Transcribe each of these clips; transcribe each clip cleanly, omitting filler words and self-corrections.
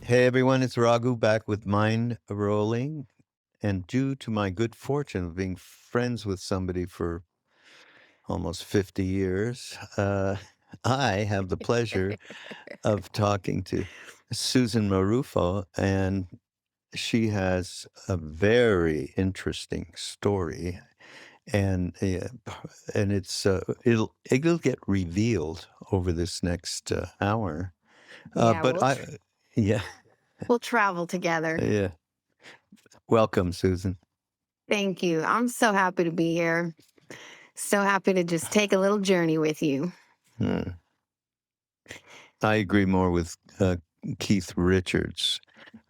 Hey everyone, it's Raghu back with Mindrolling. And due to my good fortune of being friends with somebody for almost 50 years, I have the pleasure of talking to Susan Maruffo, and she has a very interesting story. And and it'll get revealed over this next hour. Yeah, But yeah, we'll travel together. yeah. Welcome, Susan. Thank you. I'm so happy to be here. So happy to just take a little journey with you. Hmm. I agree more with Keith Richards,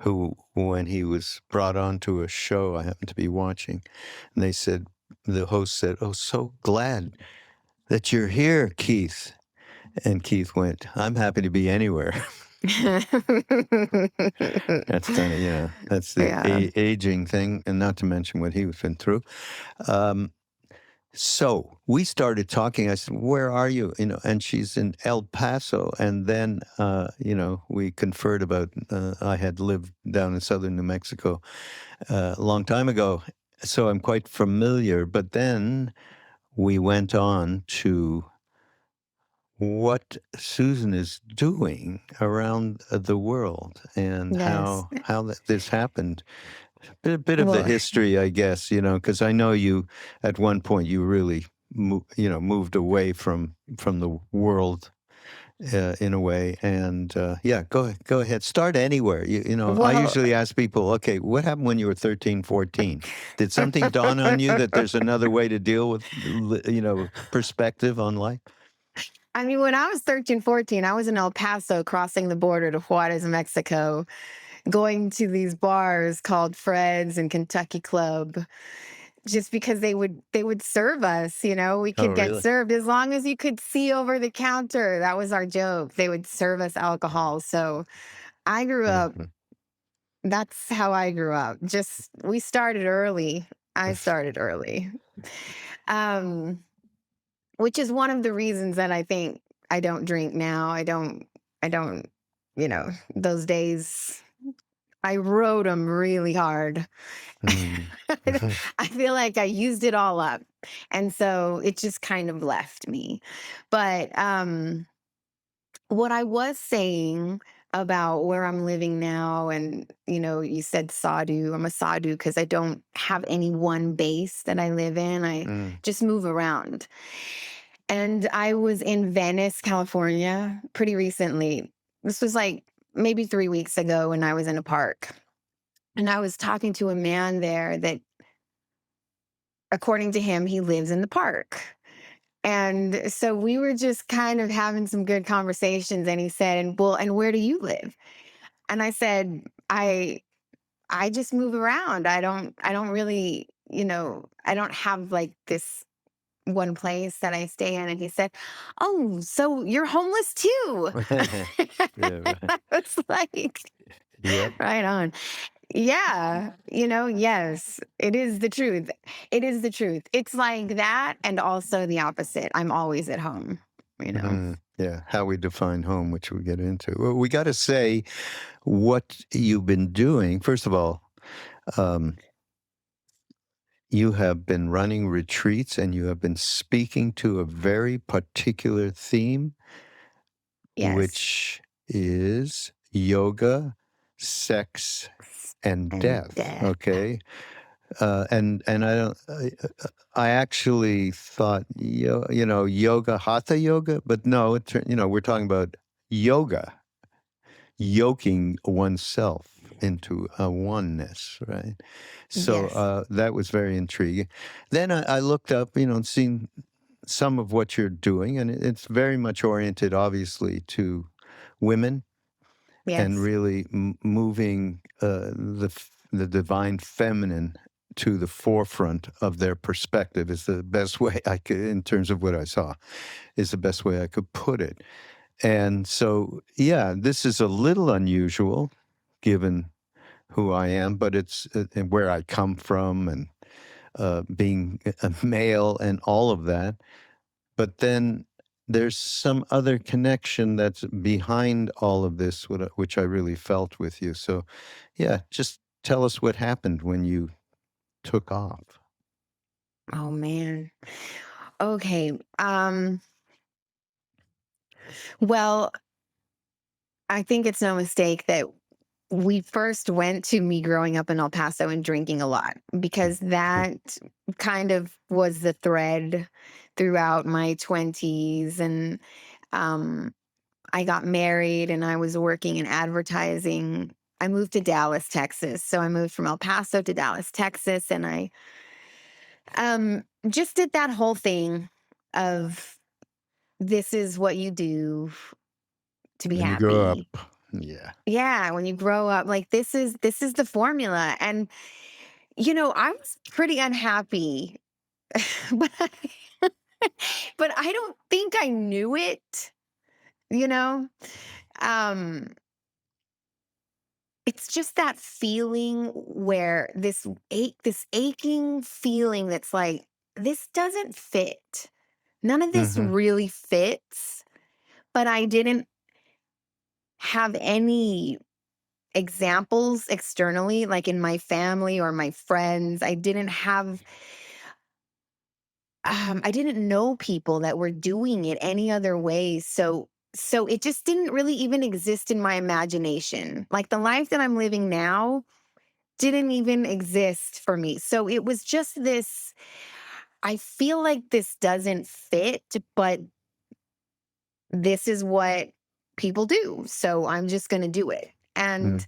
who, when he was brought onto a show I happened to be watching, and the host said, "Oh, so glad that you're here, Keith." And Keith went, "I'm happy to be anywhere." That's kind of, that's the Yeah. aging thing, and not to mention what he's been through. Um, So we started talking. I said, "Where are you?" And she's in El Paso. And then, we conferred about. I had lived down in southern New Mexico a long time ago, so I'm quite familiar. But then we went on to what Susan is doing around the world and Yes. this happened. A bit of the Well, history, I guess, because I know you at one point you really moved away from the world in a way. And yeah, go ahead, start anywhere. I well, usually ask people, okay, what happened when you were 13, 14? Did something dawn on you that there's another way to deal with perspective on life? I mean, when I was 13, 14, I was in El Paso crossing the border to Juarez, Mexico, going to these bars called Fred's and Kentucky Club. Just because they would serve us, we Oh, could get really? served as long as you could see over the counter. That was our joke. They would serve us alcohol. So I grew up, Mhm. that's how I grew up. Just we started early. I started early. Um, which is one of the reasons that I think I don't drink now. I don't, those days I rode them really hard. Mm. I feel like I used it all up. And so it just kind of left me. But what I was saying about where I'm living now, and you said sadhu. I'm a sadhu because I don't have any one base that I live in. I Mm. just move around. And I was in Venice, California pretty recently. This was like maybe 3 weeks ago when I was in a park. And I was talking to a man there that, according to him, he lives in the park. And so we were just kind of having some good conversations. And he said, and where do you live? And I said, I just move around. I don't really, I don't have like this one place that I stay in. And he said, "Oh, so you're homeless too." Yeah, right. I was like, Yep. right on. Yeah, yes, it is the truth. It is the truth. It's like that and also the opposite. I'm always at home, you know. Yeah, how we define home, which we get into. Well, we got to say what you've been doing. First of all, um, you have been running retreats and you have been speaking to a very particular theme, Yes. which is yoga, sex, and And death. Okay, and I actually thought yoga, hatha yoga, but no, we're talking about yoga, yoking oneself into a oneness, right? So yes. that was very intriguing. Then I looked up, and seen some of what you're doing, and it's very much oriented, obviously, to women and Yes. really moving the divine feminine to the forefront of their perspective is the best way I could, in terms of what I saw, is the best way I could put it. And so, yeah, this is a little unusual given who I am, but it's and where I come from and being a male and all of that. But then there's some other connection that's behind all of this, which I really felt with you. So, yeah, just tell us what happened when you took off. Oh man. Okay. Well, I think it's no mistake that we first went to me growing up in El Paso and drinking a lot, because that kind of was the thread throughout my 20s. And um, I got married and I was working in advertising. I moved to Dallas, Texas. So I moved from El Paso to Dallas, Texas. And I just did that whole thing of, this is what you do to be When you grow up, happy. yeah. Yeah, when you grow up, like, this is the formula. And I was pretty unhappy, but I, but I don't think I knew it, you know? Um it's just that feeling where this aching feeling that's like, this doesn't fit. None of this Hmm. really fits, but I didn't have any examples externally, like in my family or my friends. I didn't know people that were doing it any other way. So it just didn't really even exist in my imagination. Like, the life that I'm living now didn't even exist for me. So it was just this, I feel like this doesn't fit, but this is what people do. So I'm just going to do it. And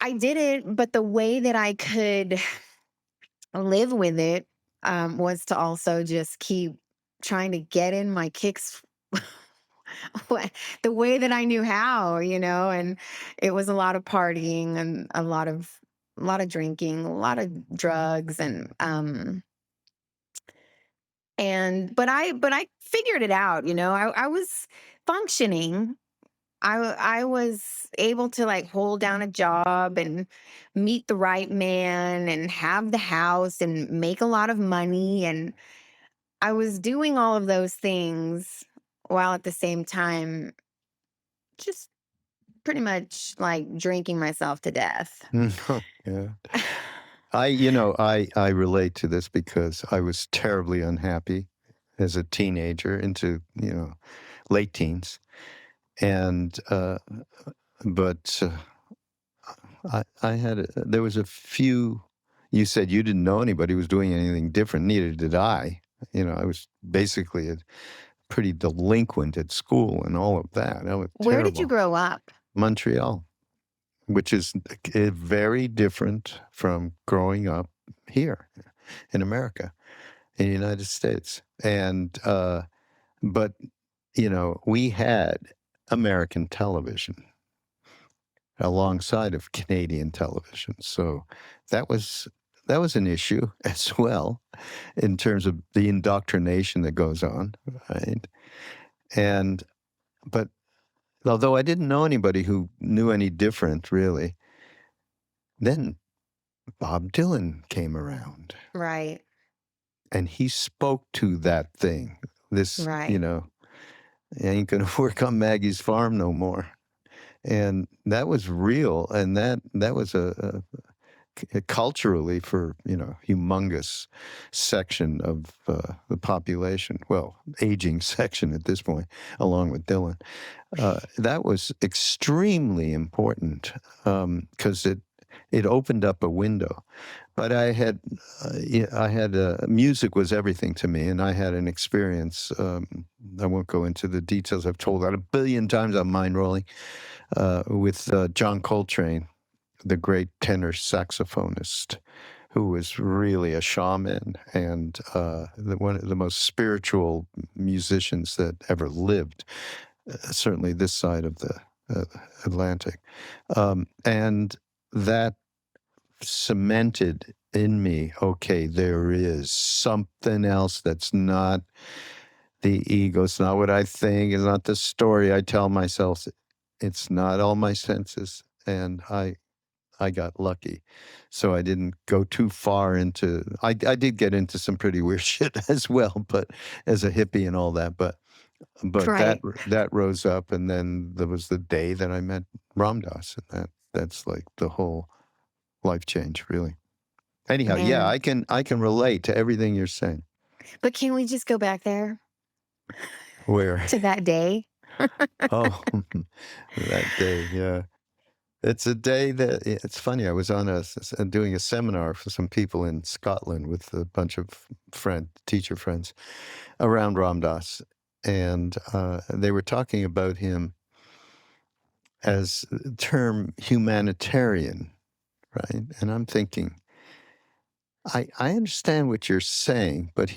I did it, but the way that I could live with it was to also just keep trying to get in my kicks the way that I knew how, and it was a lot of partying and a lot of drinking, a lot of drugs, but I figured it out. I was functioning. I was able to, like, hold down a job and meet the right man and have the house and make a lot of money, and I was doing all of those things while at the same time just pretty much, like, drinking myself to death. Yeah. I relate to this because I was terribly unhappy as a teenager into, late teens. And, but there was a few, you said you didn't know anybody who was doing anything different. Neither did I. I was basically a pretty delinquent at school and all of that. That was Where did you terrible. grow up? Montreal, which is very different from growing up here in America, in the United States. And, but, we had American television alongside of Canadian television. So that was that was an issue as well in terms of the indoctrination that goes on, right? And but although I didn't know anybody who knew any different, really, then Bob Dylan came around Right, and he spoke to that thing. This, right. ain't gonna work on Maggie's farm no more. And that was real, and that was culturally for humongous section of the population, well, aging section at this point, along with Dylan. That was extremely important because it opened up a window. But music was everything to me, and I had an experience. I won't go into the details. I've told that a billion times on Mindrolling with John Coltrane, the great tenor saxophonist, who was really a shaman and one of the most spiritual musicians that ever lived, certainly this side of the uh, Atlantic. And that cemented in me, okay, there is something else that's not the ego. It's not what I think. It's not the story I tell myself. It's not all my senses. And I got lucky. So I didn't go too far I did get into some pretty weird shit as well, but as a hippie and all that. But But Right. that rose up, and then there was the day that I met Ram Dass, and that's like the whole life change, really. Anyhow, yeah, Man. I can relate to everything you're saying. But can we just go back there Where, to that day? oh, that day, yeah. It's a day that it's funny. I was on doing a seminar for some people in Scotland with a bunch of teacher friends around Ram Dass, and they were talking about him as the term humanitarian, right? And I'm thinking, I understand what you're saying, but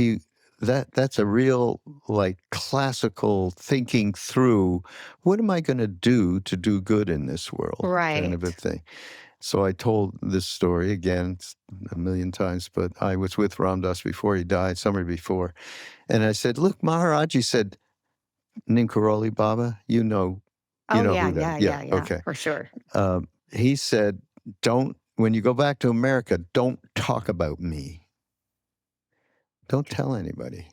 that's a real like classical thinking through what am I going to do good in this world kind of a Right. thing. So I told this story again a million times, but I was with Ram Dass before he died, summer before, and I said, "Look, Maharaji said Ninkaroli Baba, you Oh, know yeah, who that? yeah, Yeah, yeah, yeah, okay." for sure. He said, "Don't when you go back to America, don't talk about me. Don't tell anybody."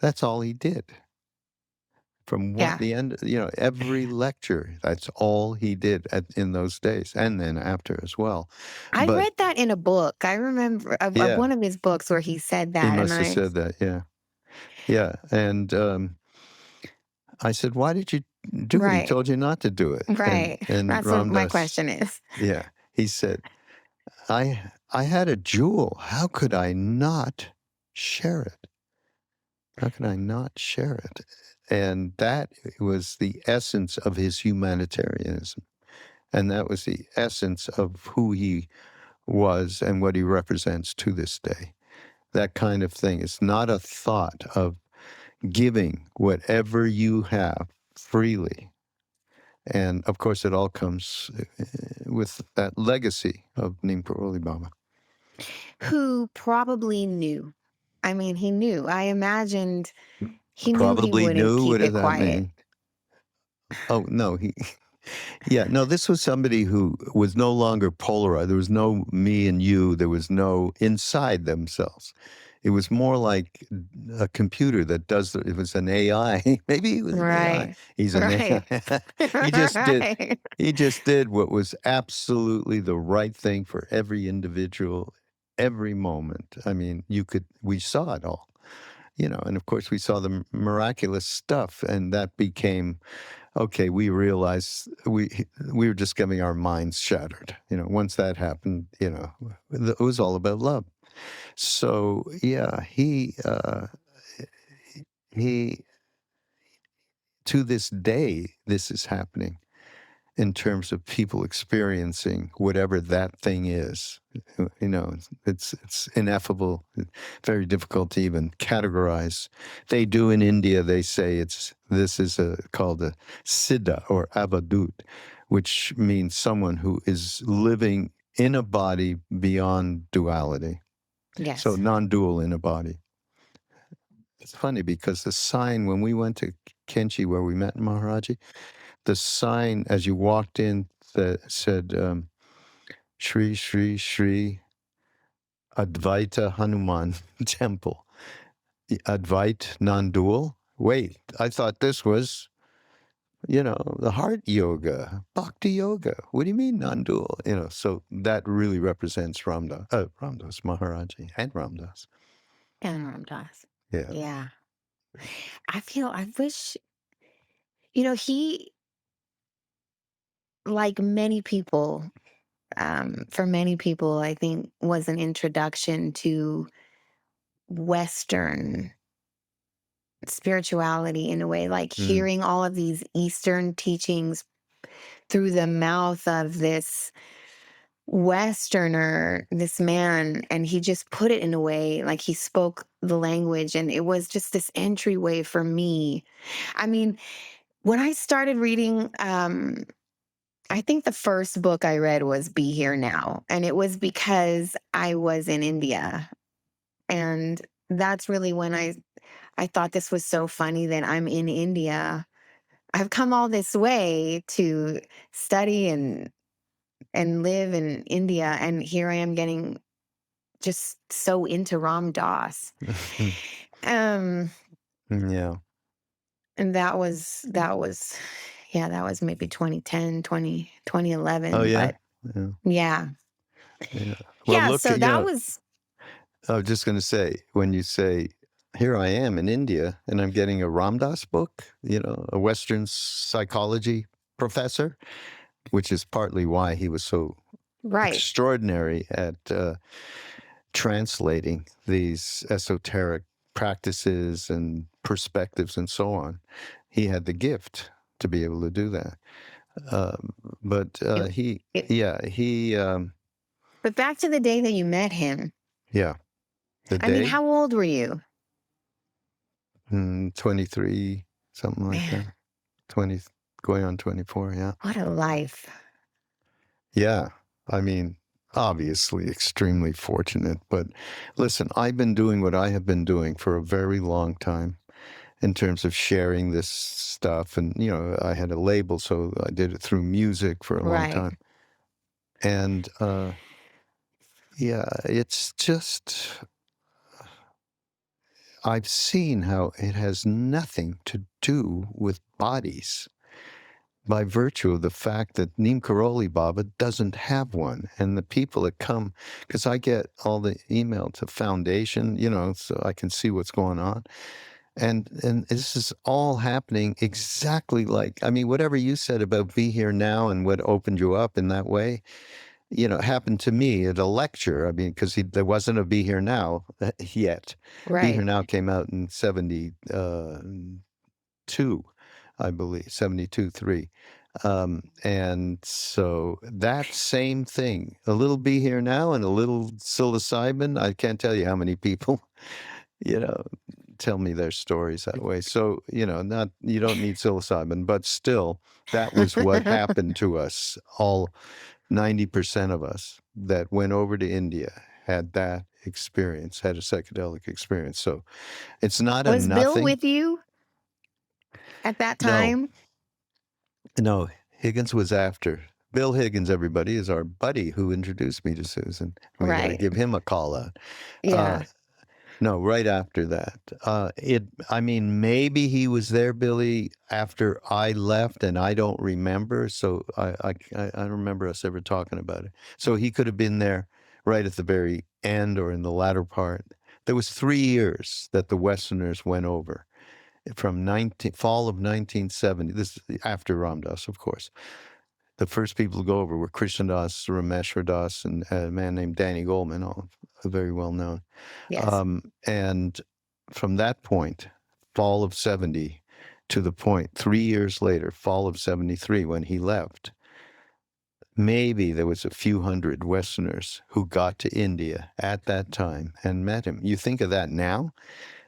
That's all he did. From Yeah. the end, every lecture, that's all he did in those days, and then after as well. I But read that in a book. I remember of yeah, one of his books where he said he that, and must have I said that. Yeah, yeah. And I said, "Why did you do it?" He right, told you not to do it. And right. and That's what Ram my Dass, question is. yeah, he said, I had a jewel. How could I not share it? How could I not share it? And that was the essence of his humanitarianism. And that was the essence of who he was and what he represents to this day. That kind of thing. It's not a thought of giving whatever you have freely. And of course, it all comes with that legacy of Neem Karoli Baba. Who probably knew. I mean, he knew. I imagined he knew he Probably wouldn't knew. What keep does it that quiet. mean? Oh, no, yeah, no, this was somebody who was no longer polarized. There was no me and you. There was no inside themselves. It was more like a computer that it was an AI. Maybe he was an AI. Right. He's an Right. AI. Right. He just did what was absolutely the right thing for every individual, every moment. I mean, we saw it all, and of course we saw the miraculous stuff, and that became okay, we realized we were just getting our minds shattered. Once that happened, it was all about love. So yeah, he to this day, this is happening in terms of people experiencing whatever that thing is. It's ineffable, very difficult to even categorize. They do in India, they say this is called a siddha or avadut, which means someone who is living in a body beyond duality. So Yes. non-dual in a body. It's funny because the sign when we went to Kenchi where we met Maharaji, the sign as you walked in that said Shri Shri Shri Advaita Hanuman Temple. Advait non-dual. Wait, I thought this was, the heart yoga, bhakti yoga. What do you mean non-dual? So that really represents Ramdas Maharaji and Ramdas. And Ram Dass. Yeah. Yeah. I wish, he, like many people, for many people, I think was an introduction to Western spirituality in a way, like Mm. hearing all of these Eastern teachings through the mouth of this Westerner, this man, and he just put it in a way like he spoke the language, and it was just this entryway for me. I mean, when I started reading, I think the first book I read was Be Here Now, and it was because I was in India, and that's really when I thought this was so funny that I'm in India. I've come all this way to study and live in India, and here I am getting just so into Ram Dass. Um, Yeah. And that was yeah, that was maybe 2010, 2011. Oh, yeah? But Yeah. yeah. Yeah. Well, Yeah, look, so that was I was just going to say, when you say, here I am in India and I'm getting a Ram Dass book, a Western psychology professor, which is partly why he was so right. extraordinary at translating these esoteric practices and perspectives and so on. He had the gift to be able to do that. But It, he, it, yeah, he, but back to the day that you met him. yeah, the I mean, day, how old were you? 23, something like Man, that. 20, going on 24, yeah. what a life. Yeah, I mean, obviously extremely fortunate, but listen, I've been doing what I have been doing for a very long time in terms of sharing this stuff. And, I had a label, so I did it through music for a long Right. time. And, yeah, it's just, I've seen how it has nothing to do with bodies by virtue of the fact that Neem Karoli Baba doesn't have one. And the people that come, because I get all the email to foundation, so I can see what's going on. And this is all happening exactly like, I mean, whatever you said about Be Here Now and what opened you up in that way, happened to me at a lecture. I mean, because there wasn't a Be Here Now yet. Be Here Right. Now came out in 72, I believe, 72, 3. And so that same thing, a little Be Here Now and a little psilocybin. I can't tell you how many people, you know, tell me their stories that way. So, you don't need psilocybin, but still, that was what happened to us. All 90% of us that went over to India had that experience, had a psychedelic experience. So it's not a Was Bill nothing. with you at that No, time? no, Higgins was after. Bill Higgins, everybody, is our buddy who introduced me to Susan. We got to Right. give him a call out. Uh, Yeah. no, right after that. I mean, maybe he was there, Billy, after I left, and I don't remember. So I don't remember us ever talking about it. So he could have been there right at the very end or in the latter part. There was 3 years that the Westerners went over from fall of 1970. This is after Ram Dass, of course. The first people to go over were Krishna Das, Rameshwar Das, and a man named Danny Goleman, all very well known. Yes. And from that point, fall of 70, to the point 3 years later, fall of 73, when he left, maybe there was a few hundred Westerners who got to India at that time and met him. You think of that now?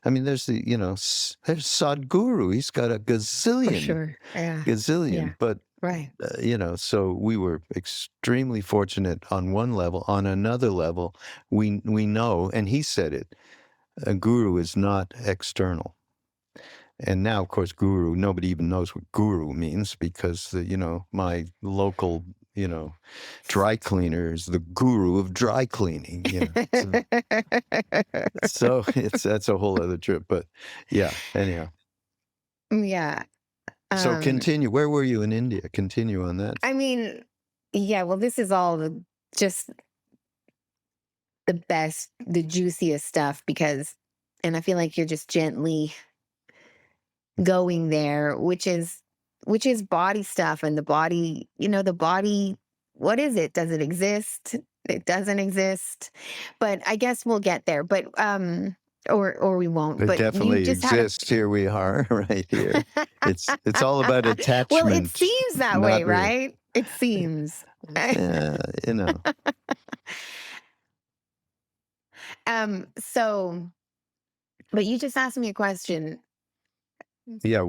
I mean, there's there's Sadhguru. He's got a For gazillion, sure. Yeah. but Right. so we were extremely fortunate on one level. On another level, we know, and he said it, a guru is not external. And now, of course, guru, nobody even knows what guru means because, my local, dry cleaner is the guru of dry cleaning, So that's a whole other trip. But yeah, anyhow. Yeah. So Um, continue. Where were you in India? Continue on that. I mean, yeah, well, this is all just the best, the juiciest stuff because, and I feel like you're just gently going there, which is body stuff and the body, the body, what is it? Does it exist? It doesn't exist. But I guess we'll get there. But or we won't. It But you definitely just had a exists. Here we are, right here. It's all about well, it attachment, seems that way, not real. right? It seems. Yeah, So but you just asked me a question. Yeah,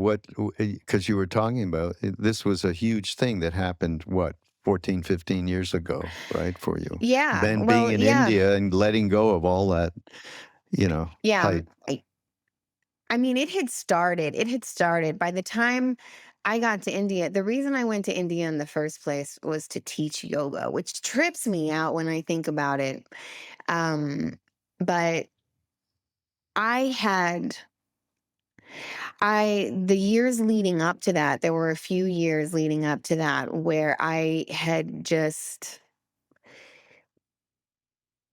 because you were talking about this was a huge thing that happened, 14, 15 years ago, right, for you. Yeah. Then being Well, in yeah. India and letting go of all that, Yeah. hype. I mean, it had started. It had started by the time I got to India. The reason I went to India in the first place was to teach yoga, which trips me out when I think about it. But I had The years leading up to that, there were a few years leading up to that where I had just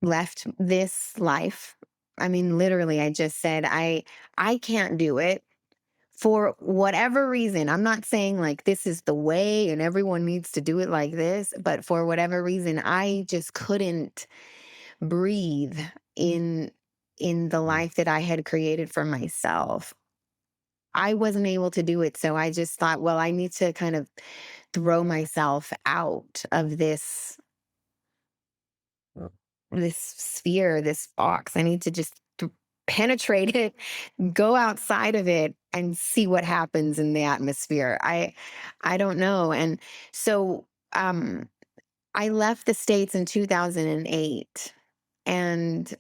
left this life. I mean, literally, I just said, I can't do it for whatever reason. I'm not saying like this is the way and everyone needs to do it like this, but for whatever reason, I just couldn't breathe in in the Mm. life that I had created for myself. I wasn't able to do it, so I just thought, well, I need to kind of throw myself out of this sphere, this box. I need to just penetrate it, go outside of it and see what happens in the atmosphere. I don't know. And so I left the States in 2008 and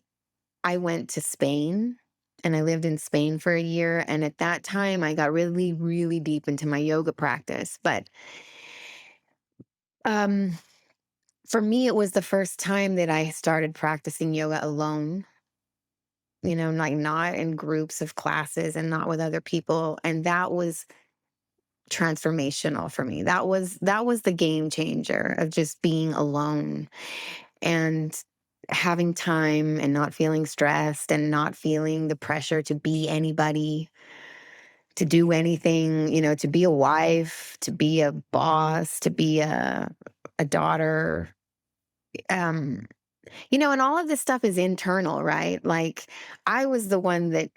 I went to Spain and I lived in Spain for a year. And at that time, I got really, really deep into my yoga practice. But um, for me, it was the first time that I started practicing yoga alone, like not in groups of classes and not with other people. And that was transformational for me. That was the game changer of just being alone and having time and not feeling stressed and not feeling the pressure to be anybody, to do anything, to be a wife, to be a boss, to be a daughter. Um, and all of this stuff is internal, right? Like I was the one that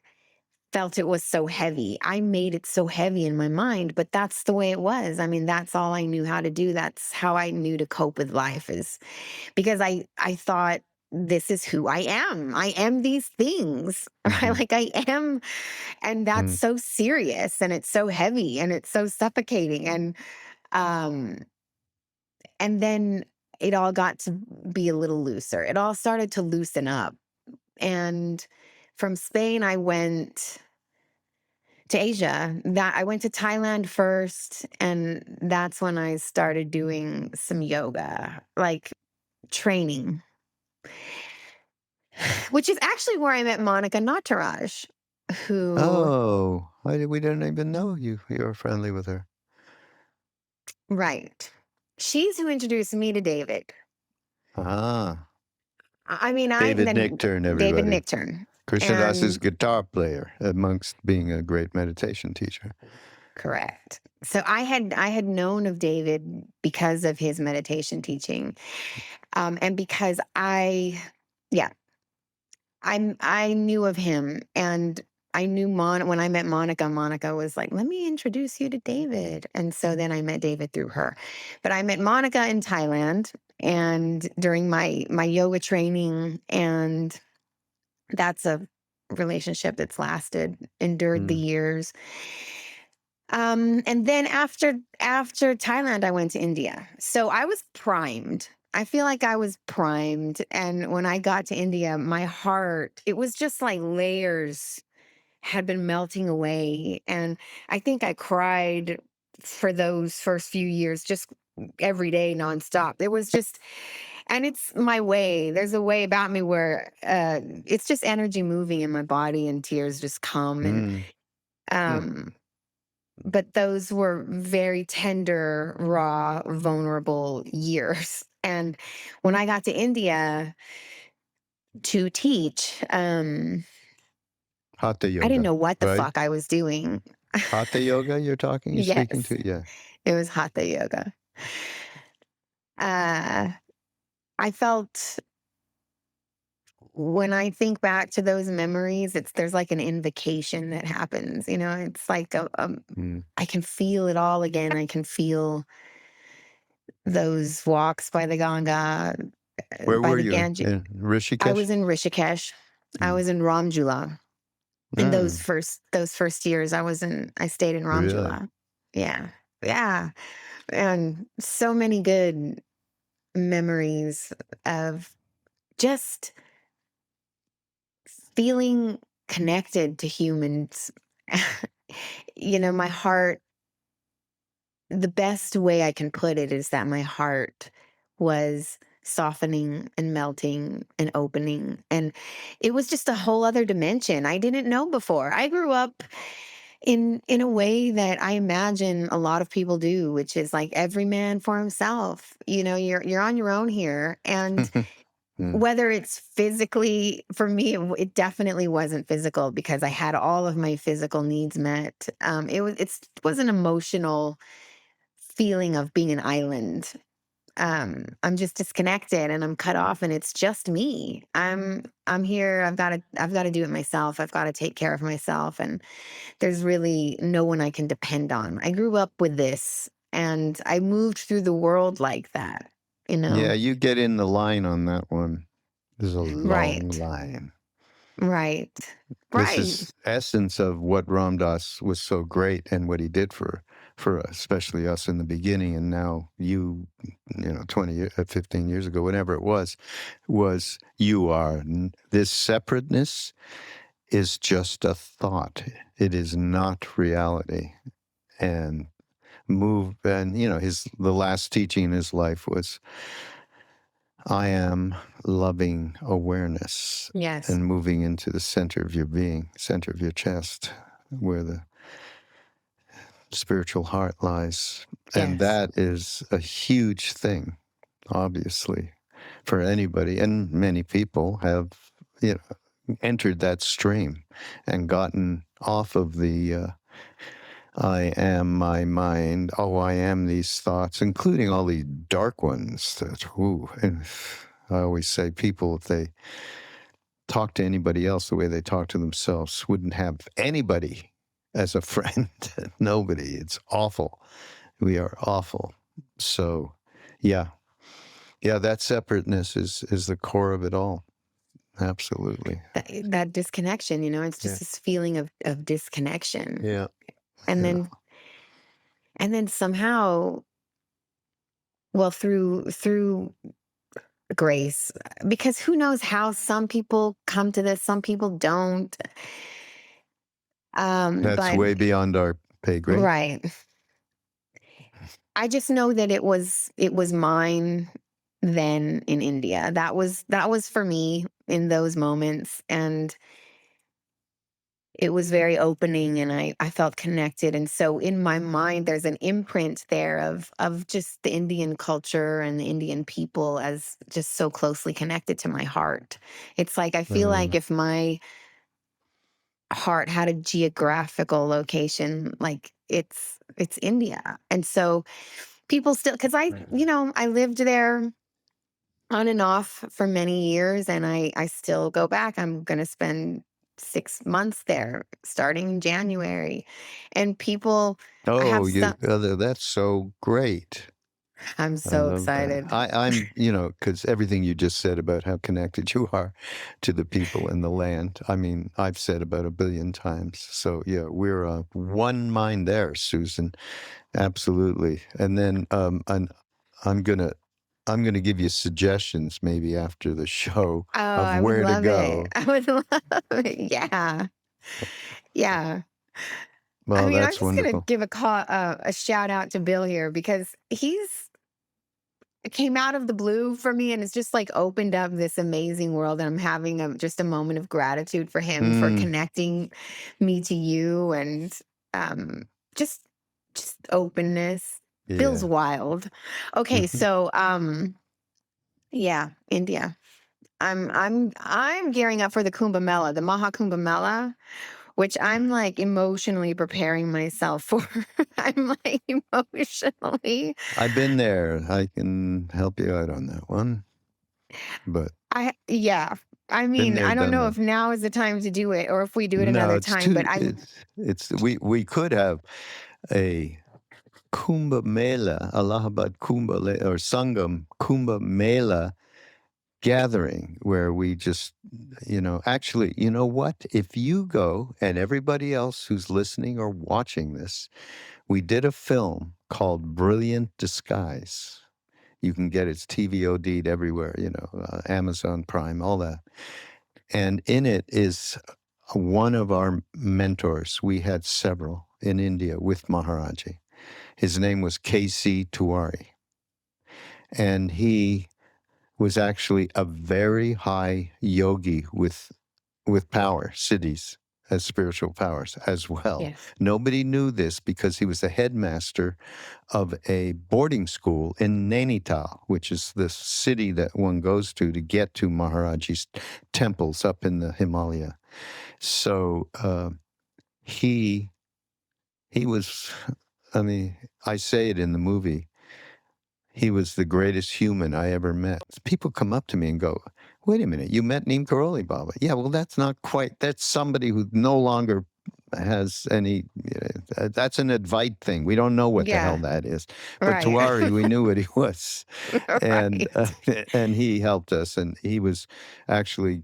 felt it was so heavy. I made it so heavy in my mind, but that's the way it was. I mean, that's all I knew how to do. That's how I knew to cope with life is because I thought this is who I am. I am these things, right? Mhm. Like I am, and that's Mm. so serious and it's so heavy and it's so suffocating. Um and then it all got to be a little looser. It all started to loosen up. And from Spain I went to Asia. That I went to Thailand first, and that's when I started doing some yoga, like training, which is actually where I met Monica Nataraj, who, Oh, we didn't even know you were friendly with her. right. She's who introduced me to David. Ah, I mean, David then Nichtern, David everybody. Nichtern. Krishnadas' And guitar player, amongst being a great meditation teacher. correct. So I had known of David because of his meditation teaching. And because yeah, I knew of him and I knew when I met Monica, Monica was like, let me introduce you to David. And so then I met David through her. But I met Monica in Thailand and during my yoga training, and that's a relationship that's endured the Mm. years. And then after Thailand, I went to India. So I was primed. I feel like I was primed. And when I got to India, my heart, it was just like layers had been melting away. And I think I cried for those first few years, just every day nonstop. There was just, and it's my way. There's a way about me where it's just energy moving in my body and tears just come. And Mm. Mm. um but those were very tender, raw, vulnerable years. And when I got to India to teach, Hatha I didn't yoga, know what the right? fuck I was doing. Hatha yoga you're speaking Yes, to? Yeah. it was hatha yoga. Uh, I felt when I think back to those memories, there's like an invocation that happens. It's like Mm. I can feel it all again. I can feel those walks by the Ganga, Where by were the you? Ganges. In I Rishikesh? was in Rishikesh. I Mm. was in Ramjula. In those Ah, first years, I stayed in really? Ramjula. Yeah. Yeah. And so many good memories of just feeling connected to humans. My heart, the best way I can put it is that my heart was softening and melting and opening. And it was just a whole other dimension I didn't know before. I grew up in a way that I imagine a lot of people do, which is like every man for himself. You're on your own here, and Mm. whether it's physically, for me, it definitely wasn't physical because I had all of my physical needs met. It was an emotional feeling of being an island. I'm just disconnected and I'm cut off, and it's just me. I'm here. I've got to do it myself. I've got to take care of myself, and there's really no one I can depend on. I grew up with this, and I moved through the world like that. Yeah, you get in the line on that one. There's a long Right, line. right, This right. is essence of what Ram Dass was so great and what he did for especially us in the beginning, and now you 15 years ago, whatever it was you are this separateness is just a thought. It is not reality. And the last teaching in his life was, I am loving awareness, Yes, and moving into the center of your being, center of your chest, where the spiritual heart lies. And yes, that is a huge thing, obviously, for anybody. And many people have, entered that stream and gotten off of the I am my mind. Oh, I am these thoughts, including all these dark ones. And I always say people, if they talk to anybody else the way they talk to themselves, wouldn't have anybody as a friend. Nobody. It's awful. We are awful. So, yeah. Yeah, that separateness is the core of it all. Absolutely. that disconnection. It's Yeah. just this feeling of disconnection, Yeah. and Yeah. then somehow, well, through grace, because who knows how some people come to this, some people don't. That's But way beyond our pay grade. right. I just know that it was mine then in India. That was for me in those moments, and it was very opening, and I felt connected. And so in my mind there's an imprint there of just the Indian culture and the Indian people as just so closely connected to my heart. It's like I feel like if my heart had a geographical location, like it's India. And so people still, because I lived there on and off for many years, and I still go back. I'm going to spend 6 months there starting in January. And people, I have some, That's so great. I'm I so love that. excited. I'm, because everything you just said about how connected you are to the people and the land, I mean, I've said about 1 billion times. So yeah, we're one mind there, Susan. Absolutely. And then I'm gonna I'm gonna give you suggestions maybe after the show Oh, of I would where to love it. go. I would love it. Yeah. Yeah. I Well, mean, I'm that's just going to wonderful. give a shout out to Bill here because he's came out of the blue for me and it's just like opened up this amazing world. And I'm having just a moment of gratitude for him for Mm, connecting me to you, and um, just just openness. Bill's yeah. wild. Okay, so yeah, India. I'm gearing up for the Kumbh Mela, the Maha Kumbh Mela, which I'm like emotionally preparing myself for. I'm like emotionally. I've been there. I can help you out on that one. But Yeah. I been mean, there, I don't done know that. if now is the time to do it or if we do it No, another it's time, but too. It's we could have a Kumbh Mela, Allahabad or Sangam Kumbh Mela gathering where we just, actually, you know what? If you go and everybody else who's listening or watching this, we did a film called Brilliant Disguise. You can get it's TVOD'd everywhere, Amazon Prime, all that. And in it is one of our mentors. We had several in India with Maharaji. His name was K.C. Tiwari. And he was actually a very high yogi with power, siddhis. as spiritual powers as well. Yes. Nobody knew this because he was the headmaster of a boarding school in Nainital, which is the city that one goes to get to Maharaji's temples up in the Himalaya. So he was, I mean, I say it in the movie, he was the greatest human I ever met. People come up to me and go, wait a minute, you met Neem Karoli Baba? Yeah, well, that's not quite, that's somebody who no longer has any, that's an Advait thing. We don't know what the hell Yeah. that is. But Right. Tiwari, we knew what he was. And, Right. and he helped us. And he was actually,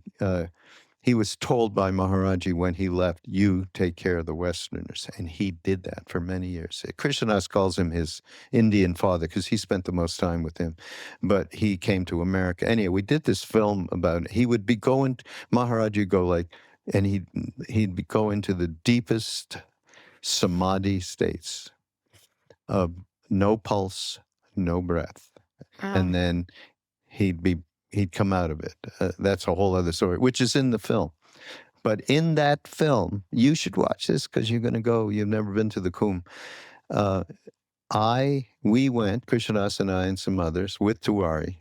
he was told by Maharaji when he left, you take care of the Westerners. And he did that for many years. Krishnadas calls him his Indian father because he spent the most time with him. But he came to America. Anyway, we did this film about it. He would be going, Maharaji would go like, and he'd be go into the deepest samadhi states of no pulse, no breath. And then he'd come out of it. That's a whole other story, which is in the film. But in that film, you should watch this because you're going to go. You've never been to the Kumbh. We went, Krishnadas and I and some others, with Tiwari.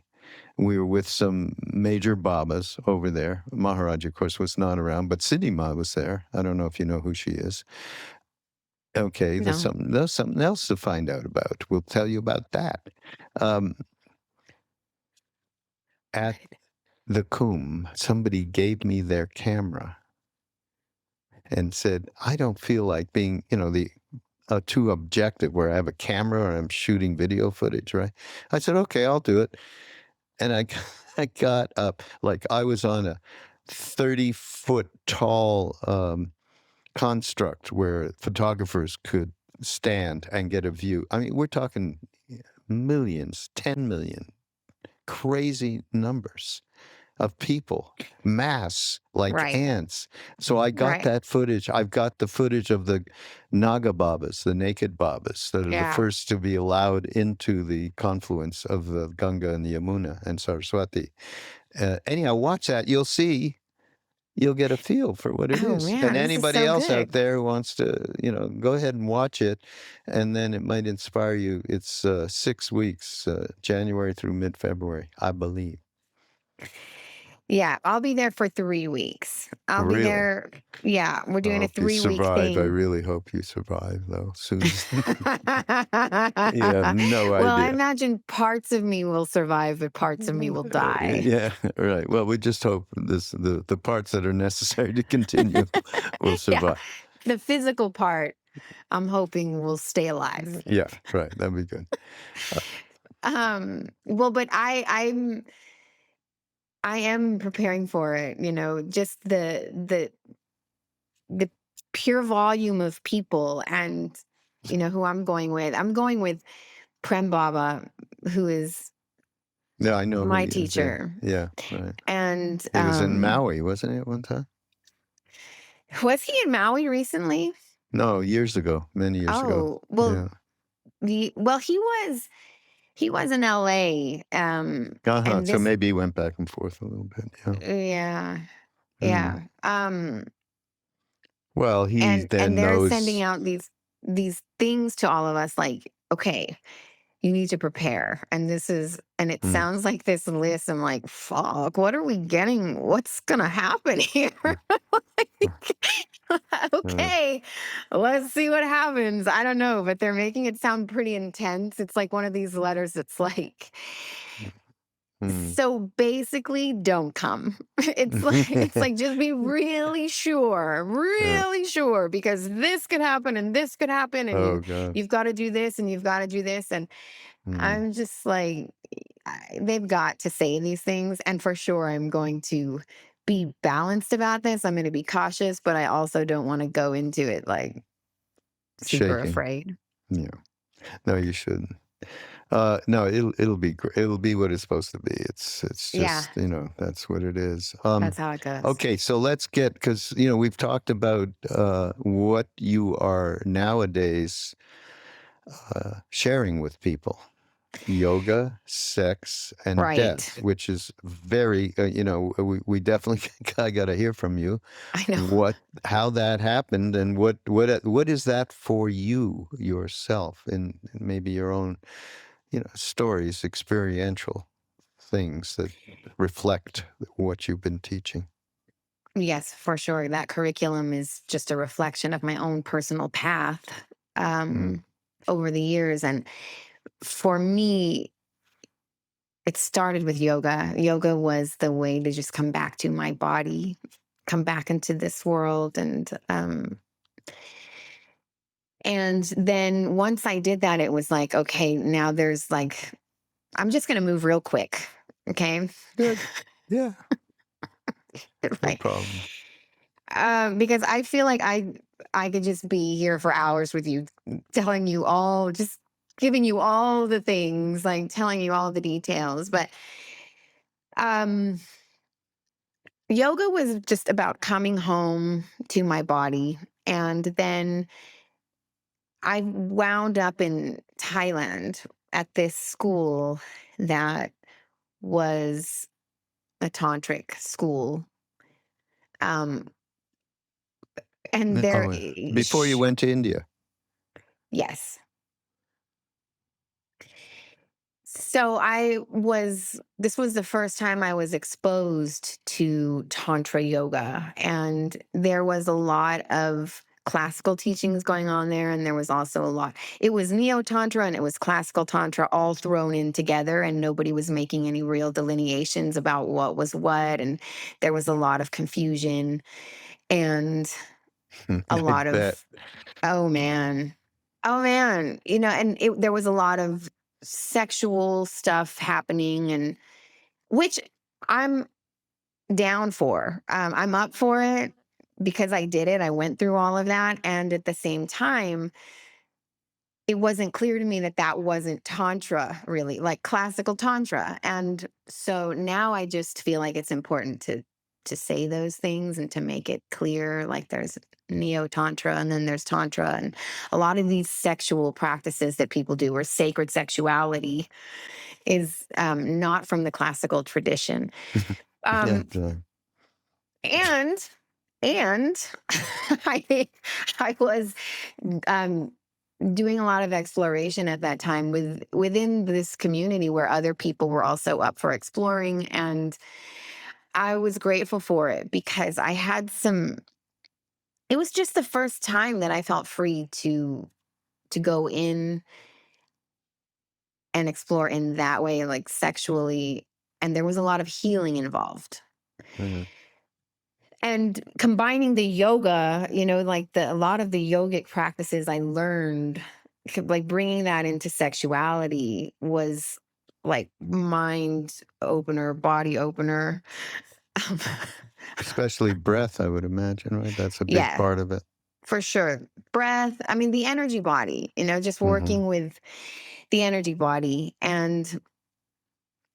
We were with some major Babas over there. Maharaj, of course, was not around, but Siddhi Ma was there. I don't know if you know who she is. Okay, No. there's something else to find out about. We'll tell you about that. At the Kumbh, somebody gave me their camera and said, I don't feel like being, too objective where I have a camera or I'm shooting video footage, right? I said, okay, I'll do it. And I got up, like I was on a 30-foot tall construct where photographers could stand and get a view. I mean, we're talking millions, 10 million, crazy numbers of people, mass like Right. ants. So I got that footage. I've got the footage of the Naga Babas, the naked Babas, that are the first to be allowed into the confluence of the Ganga and the Yamuna and Saraswati. Anyhow, watch that. You'll see. You'll get a feel for what it is. Man, And anybody so else good. out there who wants to, go ahead and watch it, and then it might inspire you. It's 6 weeks, January through mid-February, I believe. Yeah, I'll be there for 3 weeks. I'll be there. Yeah, we're doing a 3-week thing. I really hope you survive, though, Susan. You have no idea. Well, I imagine parts of me will survive, but parts of me will die. Yeah, right. Well, we just hope the parts that are necessary to continue will survive. The physical part, I'm hoping will stay alive. Yeah, right. That'd be good. Well, but I am preparing for it, just the pure volume of people and, who I'm going with. I'm going with Prem Baba, who is I know my teacher. Yeah, right. And he was in Maui, wasn't he, at one time? Was he in Maui recently? No, years ago, many years ago. Well, he was in LA. So maybe he went back and forth a little bit. Yeah. Well, and they're sending out these things to all of us, like, okay, you need to prepare. And it sounds like this list. I'm like, fuck, what are we getting? What's gonna happen here? Okay, let's see what happens. I don't know, but they're making it sound pretty intense. It's like one of these letters that's like, so basically don't come. It's like just be really sure, because this could happen and this could happen, and you've got to do this and you've got to do this. And I'm just like, they've got to say these things. And for sure, I'm going to be balanced about this. I'm going to be cautious, but I also don't want to go into it like super afraid. Yeah. No, you shouldn't. No, it'll be great. It'll be what it's supposed to be. It's just, that's what it is. That's how it goes. Okay, so let's get, because, we've talked about what you are nowadays sharing with people. yoga, sex, and Right. death, which is very, we definitely got to hear from you I know. how that happened, and what is that for you yourself, and maybe your own, stories, experiential things that reflect what you've been teaching. Yes, for sure. That curriculum is just a reflection of my own personal path Mm. um, over the years. And for me, it started with yoga. Yoga was the way to just come back to my body, come back into this world, and then once I did that, it was like, okay, now there's like, I'm just going to move real quick. Okay. Good. Yeah, no Right. problem. Because I feel like I could just be here for hours with you, telling you all, just giving you all the things, like telling you all the details. But um, yoga was just about coming home to my body, and then I wound up in Thailand at this school that was a tantric school. Um, and there, Oh, before you went to India. yes. So this was the first time I was exposed to Tantra yoga. And there was a lot of classical teachings going on there. And there was also it was Neo-Tantra and it was classical Tantra all thrown in together. And nobody was making any real delineations about what was what. And there was a lot of confusion and a I lot bet. of, oh man. Oh man, and there was a lot of sexual stuff happening, and which I'm down for. I'm up for it because I did it. I went through all of that. And at the same time, it wasn't clear to me that that wasn't Tantra, really, like classical Tantra. And so now I just feel like it's important to say those things and to make it clear, like there's neo-tantra and then there's tantra, and a lot of these sexual practices that people do, or sacred sexuality, is not from the classical tradition. Yeah. um and and I I was um doing a lot of exploration at that time within this community where other people were also up for exploring, and I was grateful for it because I had some it was just the first time that I felt free to go in and explore in that way, like sexually, and there was a lot of healing involved. Mhm. And combining the yoga, like a lot of the yogic practices I learned, like bringing that into sexuality was like mind opener, body opener. Um, Especially breath, I would imagine, right? That's a big yeah, part of it. for sure. Breath, I mean, the energy body, just Hmm. working with the energy body. And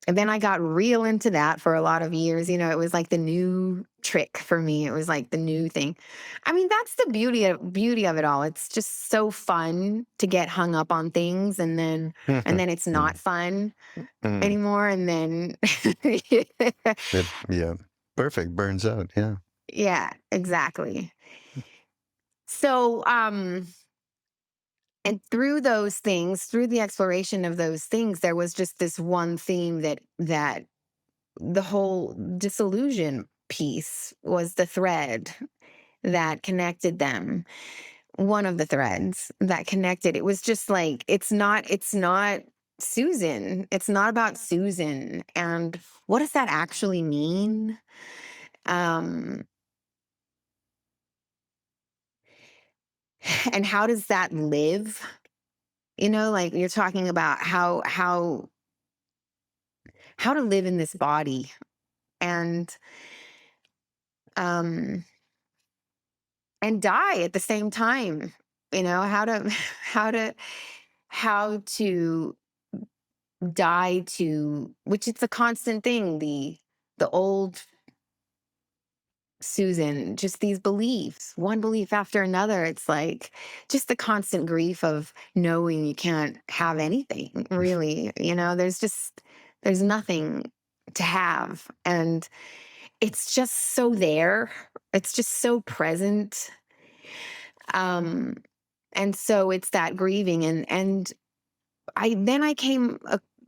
then I got real into that for a lot of years. It was like the new trick for me. It was like the new thing. I mean, that's the beauty of it all. It's just so fun to get hung up on things, and then it's not fun Mm. anymore. And then Yeah, perfect. Burns out. Yeah. yeah, exactly. So and through those things, through the exploration of those things, there was just this one theme that the whole disillusion piece was the thread that connected them. One of the threads that connected. It was just like, it's not Susan. It's not about Susan. And what does that actually mean? Um, and how does that live? Like you're talking about how to live in this body, and um and die at the same time. How to how to how to die to, which it's a constant thing, the old Susan, just these beliefs, one belief after another. It's like just the constant grief of knowing you can't have anything, really. There's nothing to have. And it's just so there. It's just so present. Um, and so it's that grieving. And I came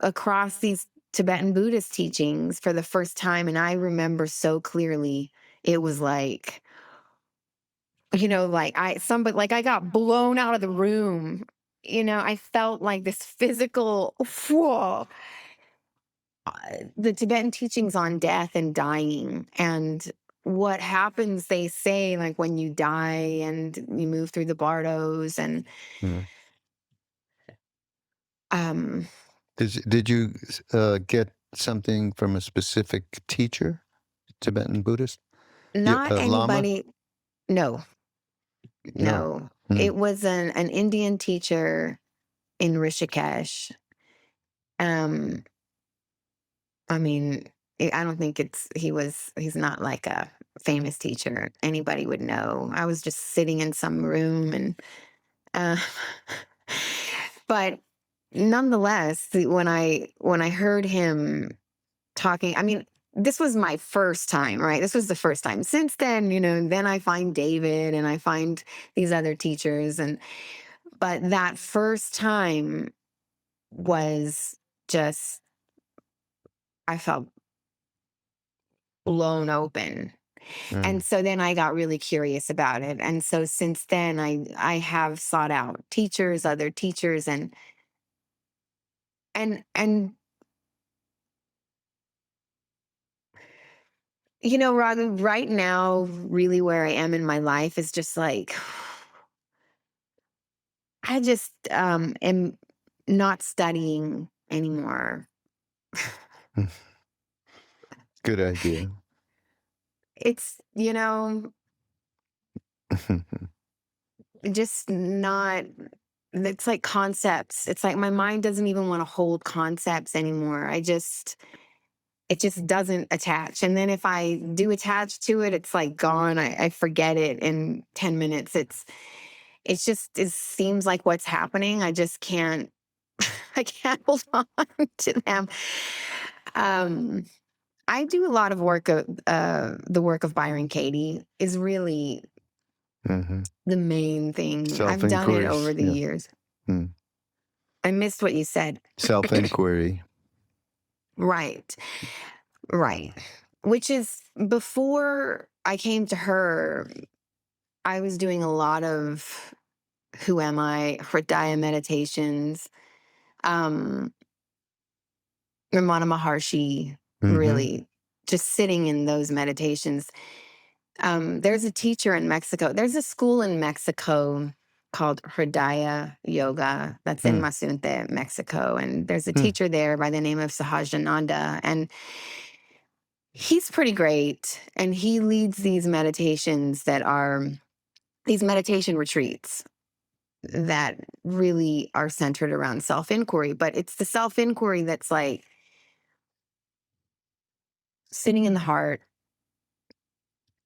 across these Tibetan Buddhist teachings for the first time. And I remember so clearly it was like, I got blown out of the room. I felt like this physical, whoa, the Tibetan teachings on death and dying and what happens, they say, like when you die and you move through the bardos and, Mm. um, Did you get something from a specific teacher, Tibetan Buddhist? not Lama? anybody, no, No. no. Mm. It was an Indian teacher in Rishikesh. Um, I mean, I don't think he's not like a famous teacher. Anybody would know. I was just sitting in some room uh, but nonetheless, when I heard him talking, I mean, this was my first time, right? This was the first time. Since then, then I find David and I find these other teachers but that first time was just, I felt blown open. Mm. And so then I got really curious about it. And so since then I have sought out teachers, other teachers and Raghu, right now, really where I am in my life is just like I just am not studying anymore. Good idea. It's, just not, it's like concepts. It's like my mind doesn't even want to hold concepts anymore. It just doesn't attach. And then if I do attach to it, it's like gone. I forget it in 10 minutes. It seems like what's happening. I just can't, I can't hold on to them. I do a lot of work. The work of Byron Katie is really Mm-hmm. the main thing. I've done it Self-inquiry. over the Yeah. years. Mm. I missed what you said. Self-inquiry. Right. Right. Which is before I came to her, I was doing a lot of who am I, Hridaya meditations, um, Ramana Maharshi, Mm-hmm. really just sitting in those meditations. There's a teacher in Mexico. There's a school in Mexico called Hridaya Yoga that's in Mm. Mazunte, Mexico. And there's a Mm. teacher there by the name of Sahajananda. And he's pretty great. And he leads these meditations that are these meditation retreats that really are centered around self inquiry. But it's the self inquiry that's like sitting in the heart,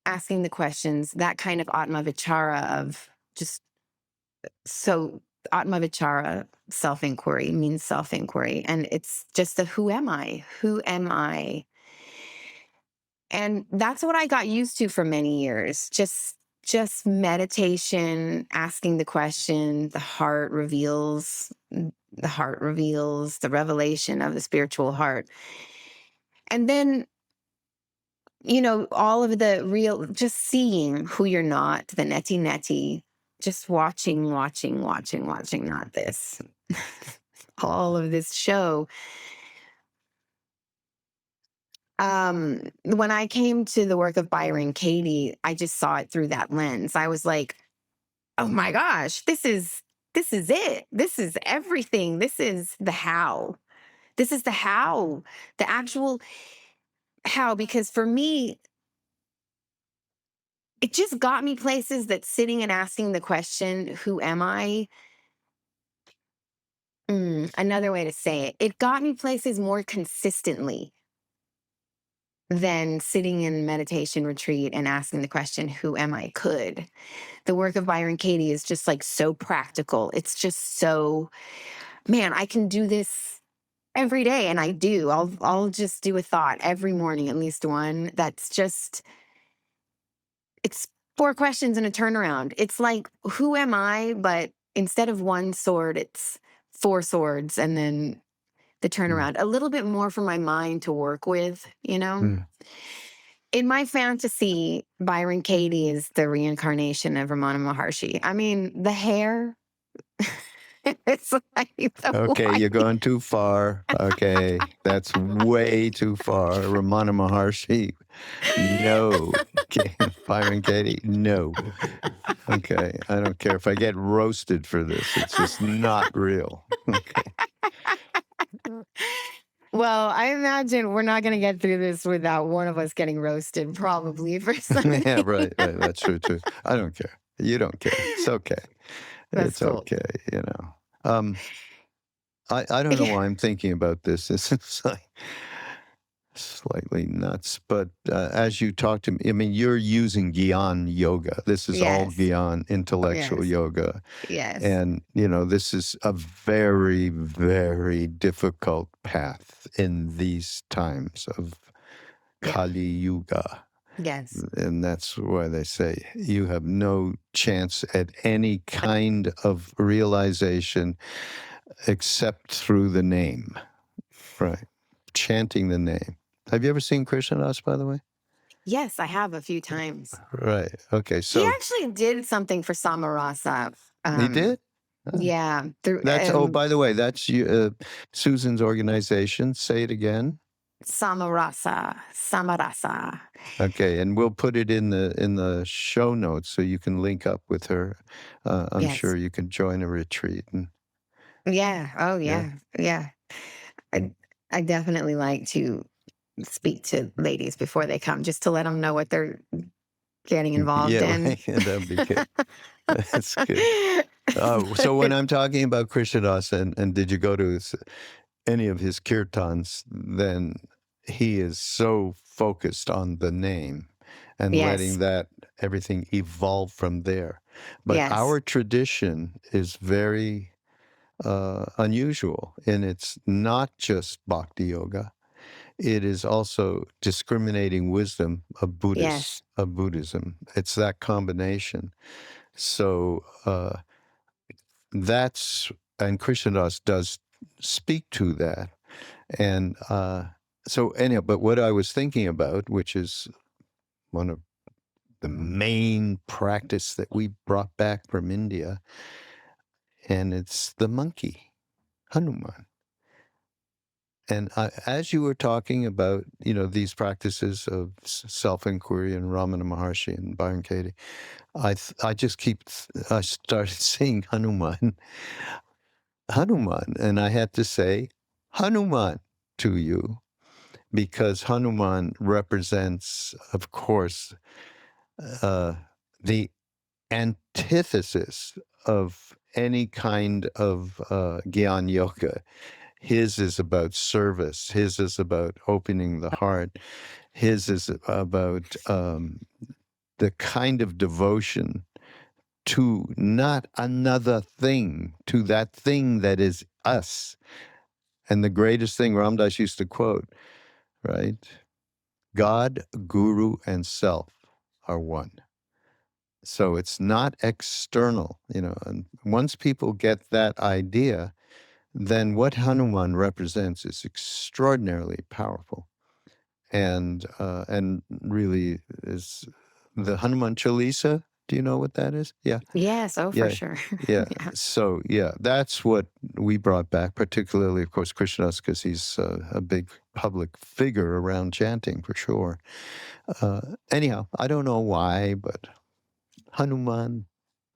asking the questions, that kind of Atma Vichara of just so Atma Vichara, self inquiry means self inquiry. And it's just a who am I? Who am I? And that's what I got used to for many years. Just meditation, asking the question, the heart reveals the revelation of the spiritual heart. And then, all of the real, just seeing who you're not, the neti, just watching, not this, all of this show. When I came to the work of Byron Katie, I just saw it through that lens. I was like, oh my gosh, this is it. This is everything. This is the how. This is the how, the actual how, because for me, it just got me places that sitting and asking the question, who am I? Another way to say it, it got me places more consistently then sitting in meditation retreat and asking the question, who am I, could. The work of Byron Katie is just like so practical. It's just so, man, I can do this every day. And I do. I'll just do a thought every morning, at least one. That's just, it's 4 questions and a turnaround. It's like, who am I? But instead of one sword, it's 4 swords and then the turnaround. A little bit more for my mind to work with, you know? Mm. In my fantasy, Byron Katie is the reincarnation of Ramana Maharshi. I mean, the hair, it's like the Okay, you're white. going too far. Okay, that's way too far. Ramana Maharshi, no. Okay, Byron Katie, no. Okay, I don't care if I get roasted for this. It's just not real. Okay. Well, I imagine we're not going to get through this without one of us getting roasted, probably for something. Yeah, right. That's true too. I don't care. You don't care. It's okay. That's It's cool. okay. You know. I don't know why I'm thinking about this. This is like slightly nuts. But as you talk to me, I mean, you're using Gyan yoga. This is all Yes. Gyan intellectual Yes. yoga. Yes. And, you know, this is a very, very difficult path in these times of Kali Yuga. Yes. And that's why they say you have no chance at any kind of realization except through the name, right? Chanting the name. Have you ever seen Krishnadas, by the way? Yes, I have a few times. Right. Okay. He So actually did something for Samarasa. he did? Oh. Yeah. Through That's, oh, by the way, that's Susan's organization. Say it again. Samarasa. Okay, and we'll put it in the show notes so you can link up with her. I'm Yes. sure you can join a retreat. And Yeah. Oh, yeah. Yeah. I definitely like to speak to ladies before they come, just to let them know what they're getting involved yeah, in. right. Yeah, that'd be good. That's good. So when I'm talking about Krishnadas, and did you go to any of his kirtans, then he is so focused on the name and Yes. letting that everything evolve from there. But Yes. our tradition is very unusual, and it's not just bhakti yoga. It is also discriminating wisdom of Buddhism. It's that combination. So that's, and Krishnadas does speak to that. And so anyhow, but what I was thinking about, which is one of the main practice that we brought back from India, and it's the monkey, Hanuman. And as you were talking about, you know, these practices of self-inquiry and Ramana Maharshi and Byron Katie, I started saying Hanuman, and I had to say Hanuman to you because Hanuman represents, of course, the antithesis of any kind of Gyan Yoga. His is about service. His is about opening the heart. His is about the kind of devotion to not another thing, to that thing that is us. And the greatest thing Ramdas used to quote, right? God, guru, and self are one. So it's not external, you know. And once people get that idea, then what Hanuman represents is extraordinarily powerful, and really is the Hanuman Chalisa. Do you know what that is? Yeah. Yes. Oh, for sure. Yeah. Yeah. So yeah, that's what we brought back, particularly, of course, Krishnadas, because he's a big public figure around chanting for sure. Anyhow, I don't know why, but Hanuman.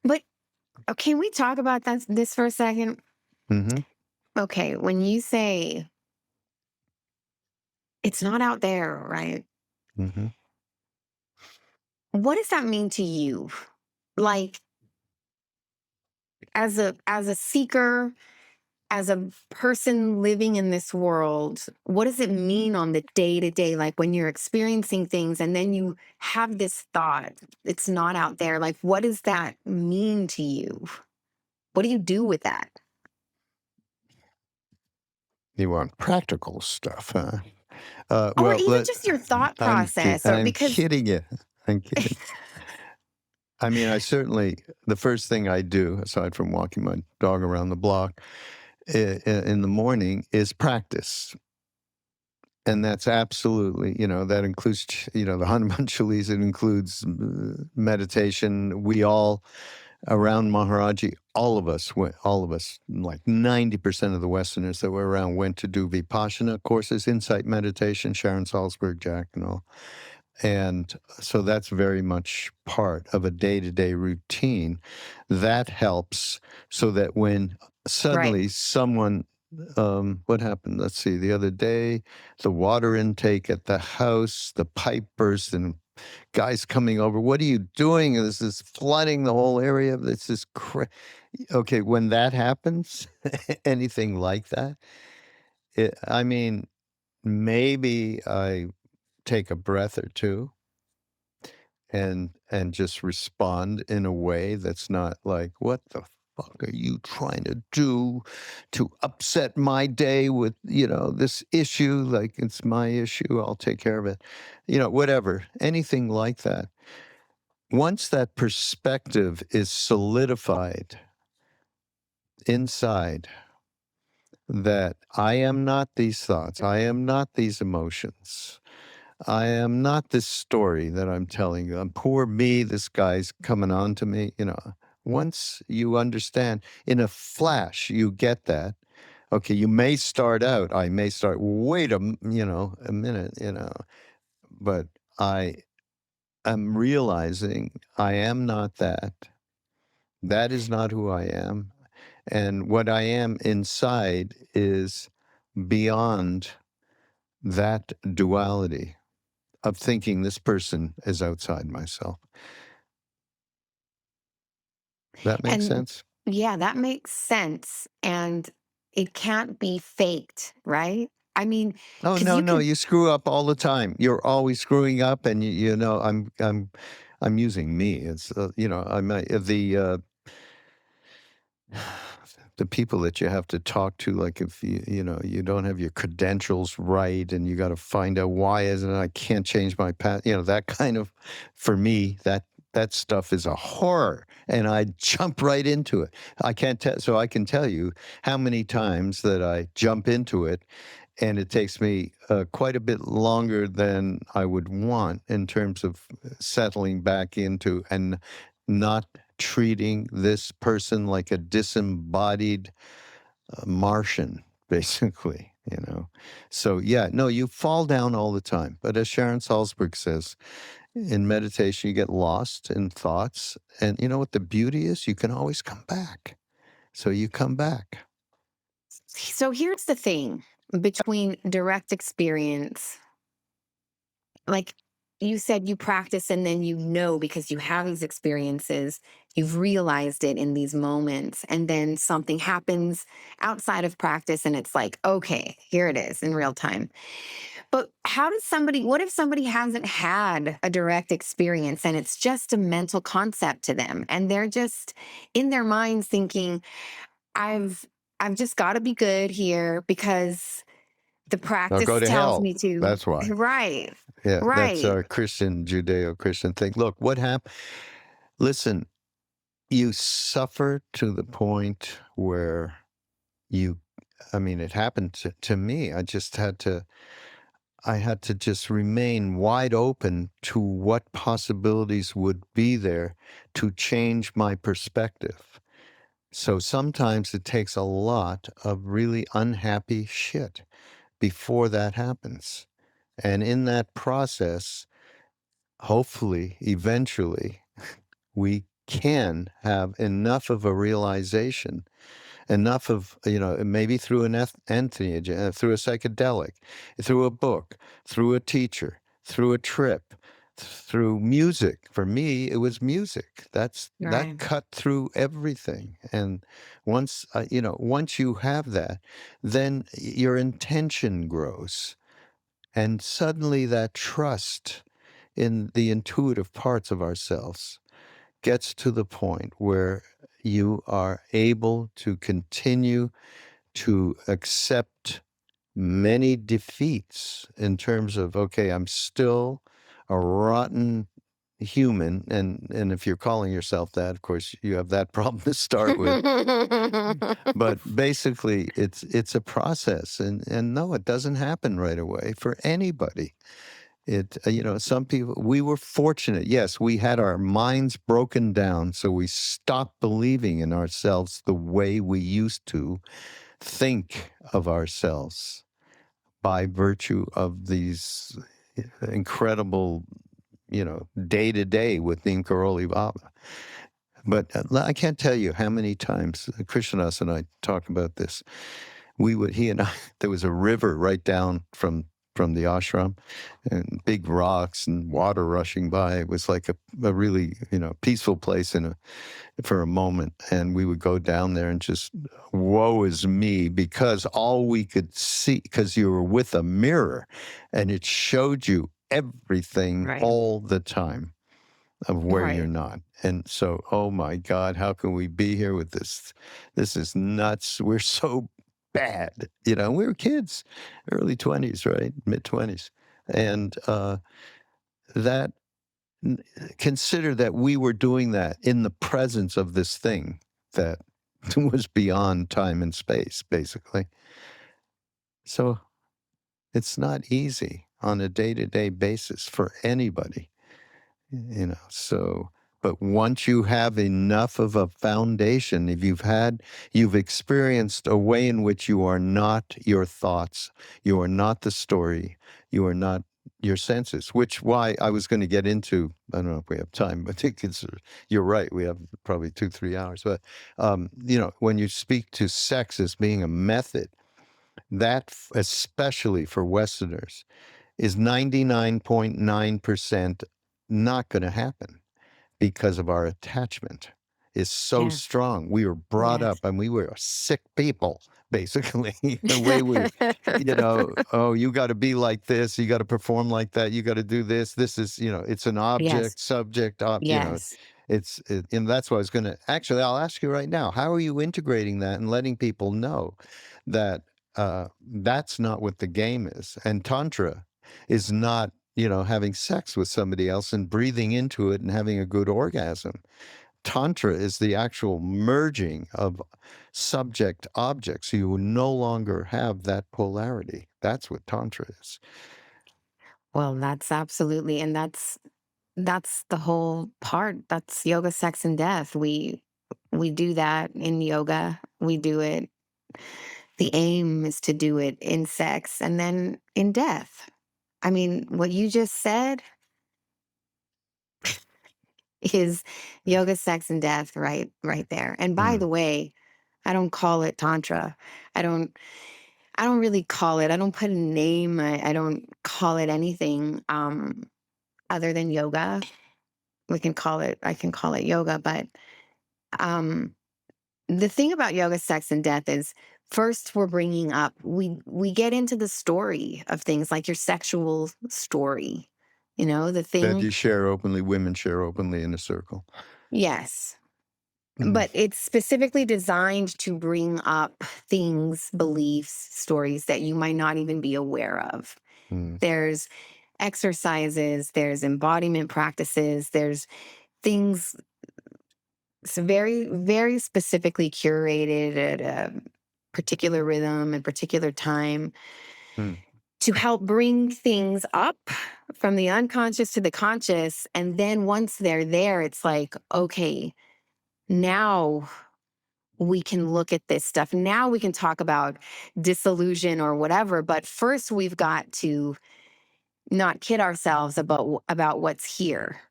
But can we talk about this for a second? Mm-hmm. Okay. When you say it's not out there, right? Mm-hmm. What does that mean to you? Like as a seeker, as a person living in this world, what does it mean on the day to day? Like when you're experiencing things and then you have this thought, it's not out there. Like, what does that mean to you? What do you do with that? You want practical stuff, huh? Or Well, even just your thought process, or I'm because kidding you. I'm kidding. I mean, the first thing I do, aside from walking my dog around the block in the morning, is practice. And that's absolutely, that includes, the Hanuman Chalis, it includes meditation. We all, around Maharaji, all of us, like 90% of the Westerners that were around went to do Vipassana courses, insight meditation, Sharon Salzberg, Jack, and all. And so that's very much part of a day-to-day routine. That helps so that when right. suddenly someone, what happened? Let's see, the other day, the water intake at the house, the pipe burst and guys coming over. What are you doing? This is flooding the whole area. This is okay. When that happens, anything like that, I mean, maybe I take a breath or two and just respond in a way that's not like, what the fuck are you trying to do to upset my day with, this issue? Like, it's my issue, I'll take care of it. Whatever, anything like that. Once that perspective is solidified inside, that I am not these thoughts, I am not these emotions, I am not this story that I'm telling you. Poor me, this guy's coming on to me. Once you understand, in a flash, you get that. Okay, you may start out, I may start, wait a minute, but I am realizing I am not that. That is not who I am. And what I am inside is beyond that duality of thinking this person is outside myself. That makes And sense? yeah, that makes sense. And it can't be faked, right? I mean, Oh, because no, you no, could, you screw up all the time. You're always screwing up, and I'm using me. It's I'm the people that you have to talk to, like if you don't have your credentials right and you got to find out why isn't it I can't change my path, that kind of, for me, that stuff is a horror, and I jump right into it. I can't tell, so I can tell you how many times that I jump into it, and it takes me quite a bit longer than I would want in terms of settling back into and not treating this person like a disembodied Martian, basically. So, yeah, no, you fall down all the time. But as Sharon Salzberg says, in meditation, you get lost in thoughts. And you know what the beauty is? You can always come back. So you come back. so here's the thing between direct experience, like you said, you practice and then because you have these experiences, you've realized it in these moments, and then something happens outside of practice, and it's like, okay, here it is in real time. But what if somebody hasn't had a direct experience and it's just a mental concept to them, and they're just in their minds thinking, I've, I've just got to be good here because the Now go practice to tells hell. me to. That's why. Right. Yeah, that's Right. our Judeo-Christian thing. Look, what happened? Listen, you suffer to the point where it happened to me. I had to just remain wide open to what possibilities would be there to change my perspective. So sometimes it takes a lot of really unhappy shit before that happens. And in that process, hopefully, eventually, we can have enough of a realization, enough of, maybe through an entheogen, through a psychedelic, through a book, through a teacher, through a trip, through music. For me, it was music. That Right. cut through everything. And once once you have that, then your intention grows, and suddenly that trust in the intuitive parts of ourselves gets to the point where you are able to continue to accept many defeats in terms of, okay, I'm still a rotten human, and if you're calling yourself that, of course you have that problem to start with. But basically it's a process, and no, it doesn't happen right away for anybody. Some people, we were fortunate. Yes, we had our minds broken down, so we stopped believing in ourselves the way we used to think of ourselves by virtue of these incredible, day to day with Neem Karoli Baba. But I can't tell you how many times Krishnadas and I talk about this. He and I, there was a river right down from the ashram, and big rocks and water rushing by. It was like a really, peaceful place for a moment. And we would go down there and just, woe is me, because all we could see, because you were with a mirror and it showed you everything Right. all the time of where you're Right. not. And so, oh my God, how can we be here with this? This is nuts. We're so bad. We were kids, early 20s, right? Mid 20s. And that, consider that we were doing that in the presence of this thing that was beyond time and space, basically. So it's not easy on a day-to-day basis for anybody. So, but once you have enough of a foundation, if you've experienced a way in which you are not your thoughts, you are not the story, you are not your senses, why I was going to get into, I don't know if we have time, but I think you're right, we have probably 2-3 hours, but, when you speak to sex as being a method, that, especially for Westerners, is 99.9% not going to happen, because of our attachment is so Yes. strong. We were brought Yes. up and we were sick people, basically. The way oh, you got to be like this, you got to perform like that, you got to do this. This is, it's an Yes. object, subject, Yes. and that's what I was going to, actually, I'll ask you right now, how are you integrating that and letting people know that that's not what the game is? And Tantra is not, having sex with somebody else and breathing into it and having a good orgasm. Tantra is the actual merging of subject objects. So you no longer have that polarity. That's what Tantra is. Well, that's absolutely, and that's the whole part. That's yoga, sex, and death. We do that in yoga. We do it. The aim is to do it in sex and then in death. I mean, what you just said is yoga, sex, and death, right there. And by Mm. the way, I don't call it tantra. I don't. I don't really call it. I don't put a name. I don't call it anything other than yoga. We can call it. I can call it yoga, but um, the thing about yoga, sex, and death is first we're bringing up. We get into the story of things like your sexual story. The That thing. you share openly, women share openly in a circle. Yes, Mm. but it's specifically designed to bring up things, beliefs, stories that you might not even be aware of. Mm. There's exercises, there's embodiment practices, there's things very, very specifically curated at a particular rhythm and particular time Mm. to help bring things up from the unconscious to the conscious. And then once they're there, it's like, okay, now we can look at this stuff. Now we can talk about disillusion or whatever. But first, we've got to not kid ourselves about what's here.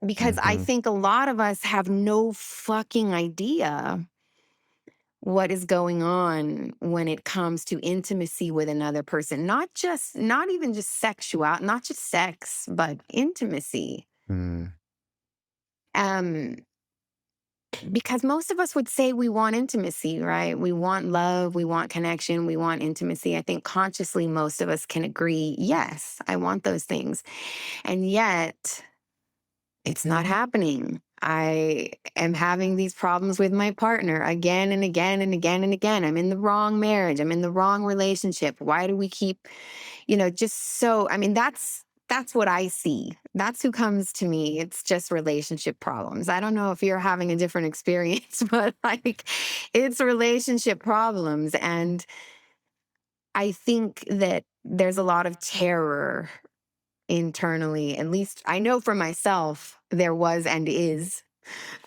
Because I Mm-hmm. think a lot of us have no fucking idea what is going on when it comes to intimacy with another person, not even just sexual, not just sex, but intimacy. Mm. Um, because most of us would say we want intimacy, right? We want love, we want connection, we want intimacy. I think consciously most of us can agree, yes, I want those things. And yet it's not happening. I am having these problems with my partner again and again and again and again. I'm in the wrong marriage. I'm in the wrong relationship. Why do we keep, just so, I mean, that's what I see. That's who comes to me. It's just relationship problems. I don't know if you're having a different experience, but like it's relationship problems. And I think that there's a lot of terror internally. At least I know for myself, there was and is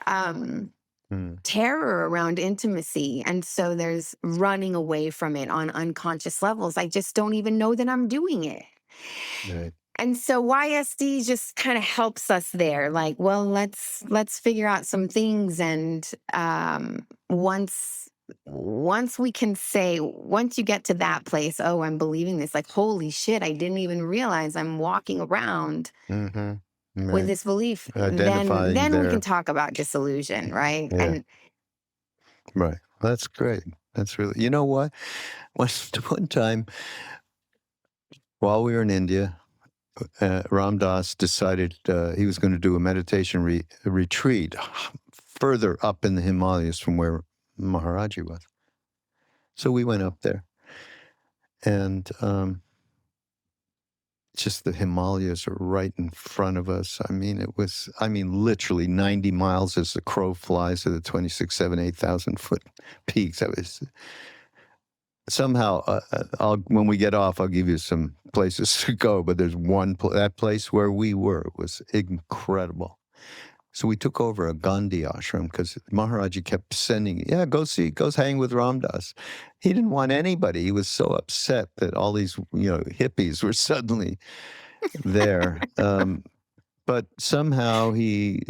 um, Mm. terror around intimacy. And so there's running away from it on unconscious levels. I just don't even know that I'm doing it. Right. And so YSD just kind of helps us there. Like, well, let's figure out some things. And once we can say, once you get to that place, oh, I'm believing this, like, holy shit, I didn't even realize I'm walking around Mm-hmm. with Right. this belief, Identifying then we can their, talk about disillusion, right? yeah, And right. That's great. That's really, you know what? One time while we were in India, Ram Dass decided he was going to do a meditation retreat further up in the Himalayas from where Maharaji was. So we went up there, and just the Himalayas are right in front of us. I mean, literally 90 miles as the crow flies to the 26, 7, 8,000 foot peaks. That was somehow, when we get off, I'll give you some places to go, but there's that place where we were was incredible. So we took over a Gandhi ashram because Maharaji kept sending, go hang with Ram Dass. He didn't want anybody. He was so upset that all these, hippies were suddenly there. But somehow he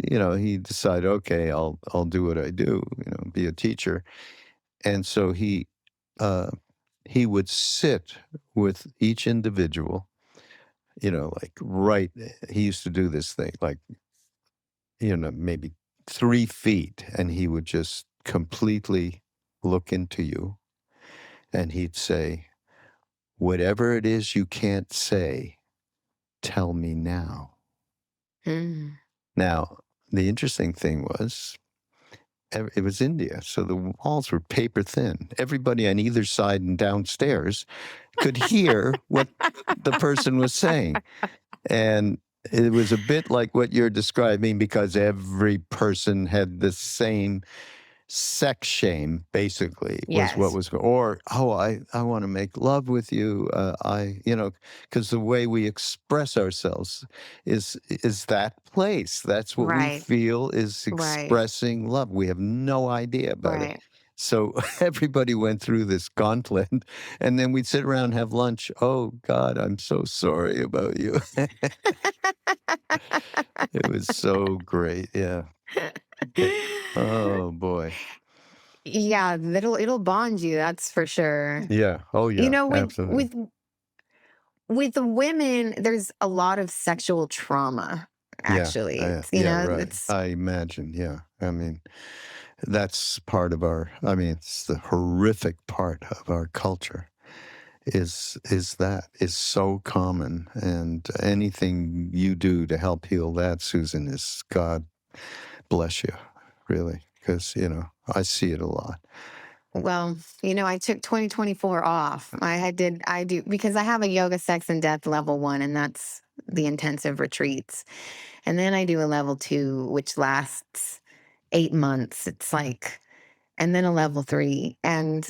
decided, okay, I'll do what I do, be a teacher. And so he would sit with each individual, like he used to do this thing, like, maybe 3 feet, and he would just completely look into you, and he'd say, whatever it is you can't say, tell me now. mm, Now, the interesting thing was, it was India, so the walls were paper thin. Everybody on either side and downstairs could hear what the person was saying. And it was a bit like what you're describing, because every person had the same sex shame, basically, was what yes, was, or, oh, I want to make love with you. Because the way we express ourselves is that place. That's what we right, feel is right, expressing love. We have no idea about it. right. So everybody went through this gauntlet, and then we'd sit around and have lunch. Oh God, I'm so sorry about you. It was so great. Yeah. Oh boy. Yeah, it'll bond you, that's for sure. Yeah. Oh You yeah. know, with Absolutely. with with the women, there's a lot of sexual trauma, Yeah. actually. Yeah. Right. It's I imagine. Yeah. I mean, that's part of it's the horrific part of our culture is so common, and anything you do to help heal that, Susan, is God bless you, really, because, I see it a lot. well, I took 2024 off. I do because I have a yoga, sex, and death level 1, and that's the intensive retreats. And then I do a level 2, which lasts 8 months. It's like, and then a level 3. And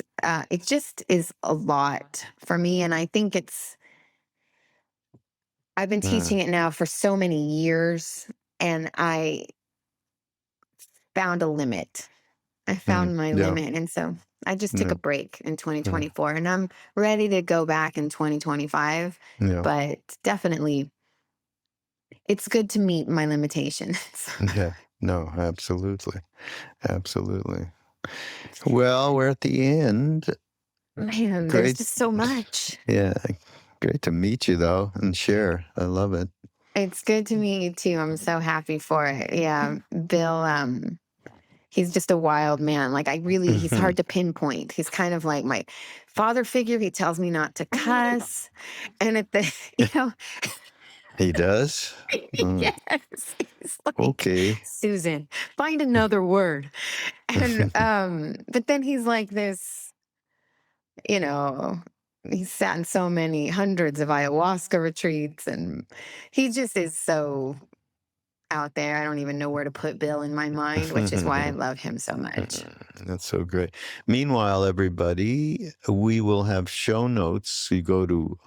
it just is a lot for me. And I think I've been Uh, teaching it now for so many years, and I found a limit. I found my yeah. limit. And so I just took Yeah. a break in Yeah. 2024, and I'm ready to go back in 2025. Yeah. But definitely, it's good to meet my limitations. Yeah. No, absolutely. Absolutely. Well, we're at the end. Man, there's Great. just so much. Yeah. Great to meet you, though, and share. I love it. It's good to meet you too. I'm so happy for it. Yeah. Bill, he's just a wild man. Like he's hard to pinpoint. He's kind of like my father figure. He tells me not to cuss. And at the, He does? yes, he's like, Okay. Susan, find another word. And, but then he's like this, you know, he's sat in so many hundreds of ayahuasca retreats and he just is so out there. I don't even know where to put Bill in my mind, which is why I love him so much. That's so great. Meanwhile, everybody, we will have show notes. You go to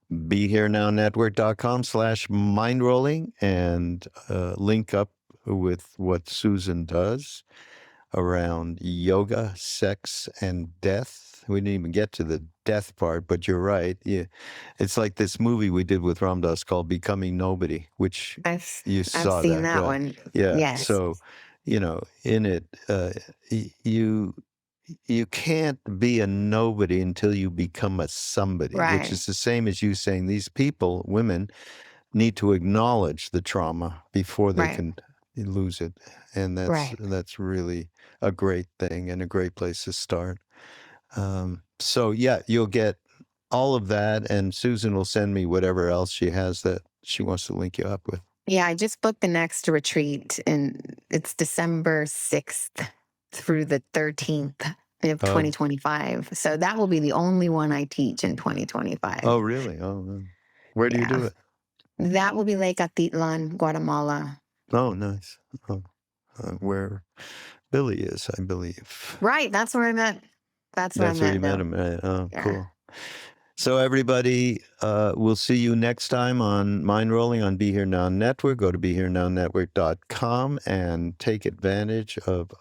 BeHereNowNetwork.com/mindrolling and link up with what Susan does around yoga, sex, and death. We didn't even get to the death part, but you're right. Yeah, it's like this movie we did with Ram Dass called Becoming Nobody, which you I've saw seen that right? one. Yeah. Yes. So, in it, you can't be a nobody until you become a somebody, which is the same as you saying these people, women, need to acknowledge the trauma before they can lose it. And that's really a great thing and a great place to start. So yeah, you'll get all of that, and Susan will send me whatever else she has that she wants to link you up with. Yeah, I just booked the next retreat, and it's December 6th through the 13th of 2025. So that will be the only one I teach in 2025. Oh, really? Oh, where do you do it? That will be Lake Atitlan, Guatemala. Oh, nice. Oh, where Billy is, I believe. Right. That's where I met. That's where you met him. Right? Oh, yeah. Cool. So everybody, we'll see you next time on Mindrolling on Be Here Now Network. Go to BeHereNowNetwork.com and take advantage of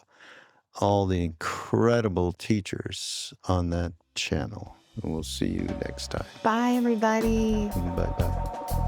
all the incredible teachers on that channel. And we'll see you next time. Bye, everybody. Bye-bye.